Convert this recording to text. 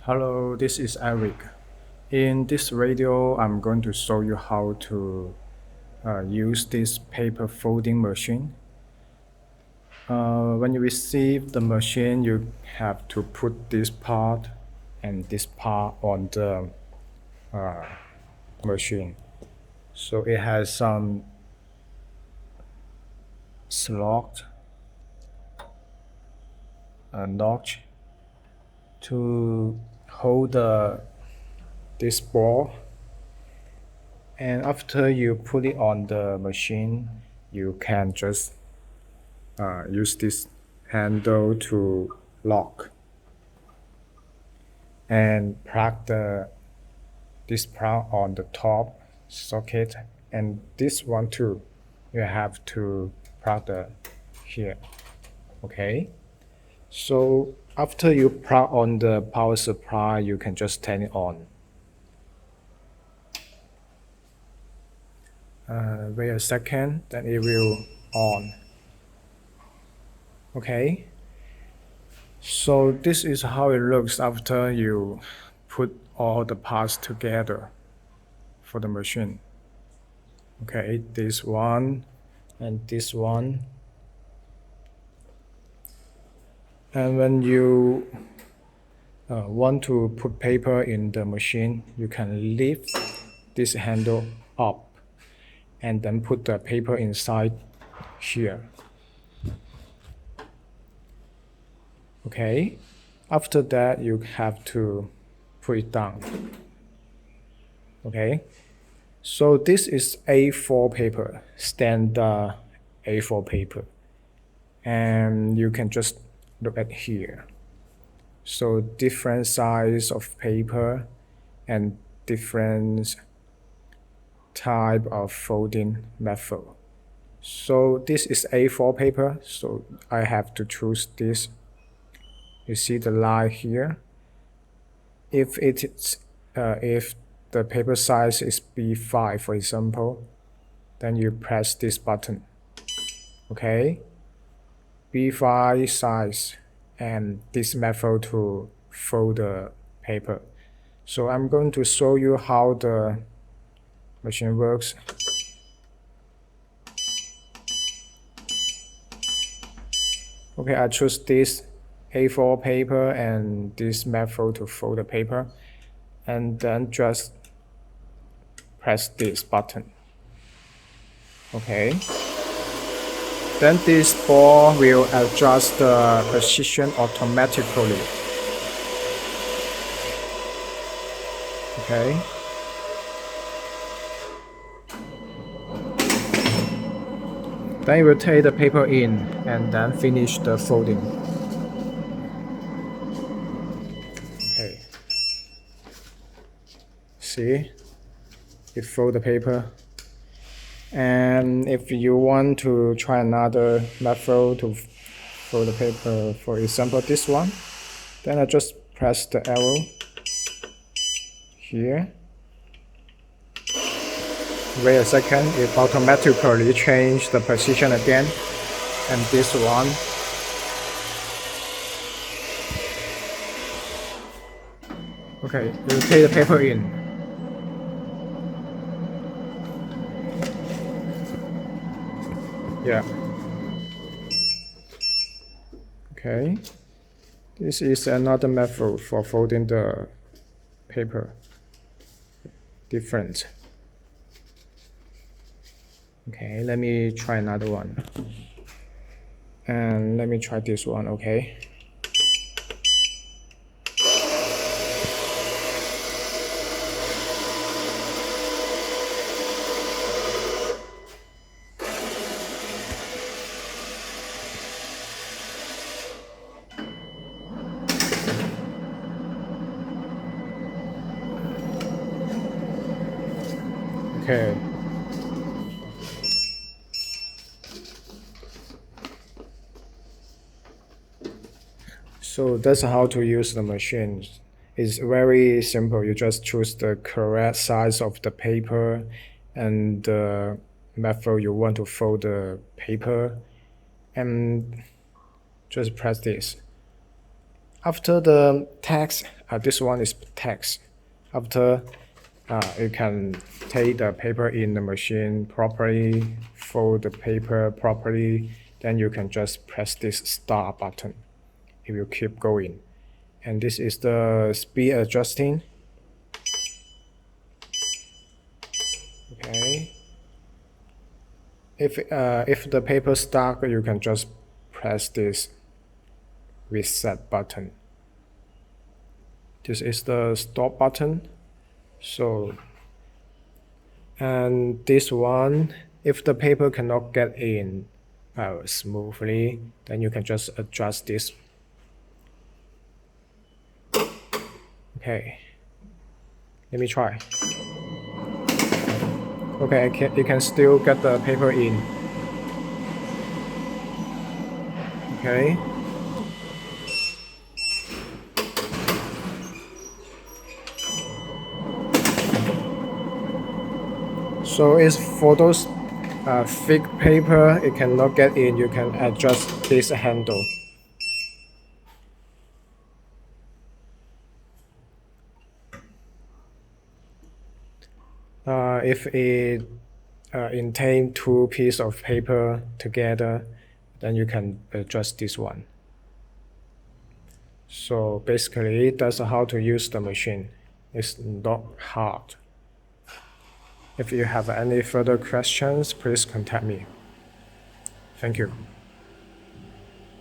Hello, this is Eric. In this video, I'm going to show you how to use this paper folding machine. When you receive the machine, you have to put this part and this part on the machine. So it has some slot notch to hold this ball. And after you put it on the machine, you can just use this handle to lock and plug this plug on the top socket, and this one too you have to plug here. Okay, so after you plug on the power supply, you can just turn it on. Wait a second, then it will on. Okay, so this is how it looks after you put all the parts together for the machine. Okay, this one and this one. And when you want to put paper in the machine, you can lift this handle up and then put the paper inside here. Okay, after that you have to put it down. Okay, so this is A4 paper, standard A4 paper, and you can just look at here. So different size of paper and different type of folding method. So this is A4 paper, so I have to choose this. You see the line here. If the paper size is B5, for example, then you press this button. Okay, B5 size, and this method to fold the paper. So I'm going to show you how the machine works. Okay, I choose this A4 paper and this method to fold the paper, and then just press this button. Okay, then this ball will adjust the position automatically. Okay, then you will take the paper in and then finish the folding. Okay, see, it fold the paper. And if you want to try another method to fold the paper, for example this one, then I just press the arrow here. Wait a second, it automatically changed the position again. And this one, okay, you take the paper in. Yeah. Okay, this is another method for folding the paper. Different. Okay, let me try another one. And let me try this one, okay? Okay. So that's how to use the machine. It's very simple. You just choose the correct size of the paper and the method you want to fold the paper, and just press this. After the text this one is text. After you can take the paper in the machine properly, fold the paper properly, then you can just press this start button. It will keep going. And this is the speed adjusting. Okay. If the paper stuck, you can just press this reset button. This is the stop button. So, and this one, if the paper cannot get in smoothly, then you can just adjust this. Okay, let me try. Okay, you can still get the paper in. Okay. So it's for those thick paper, it cannot get in, you can adjust this handle. If it contains two pieces of paper together, then you can adjust this one. So basically, that's how to use the machine. It's not hard. If you have any further questions, please contact me. Thank you.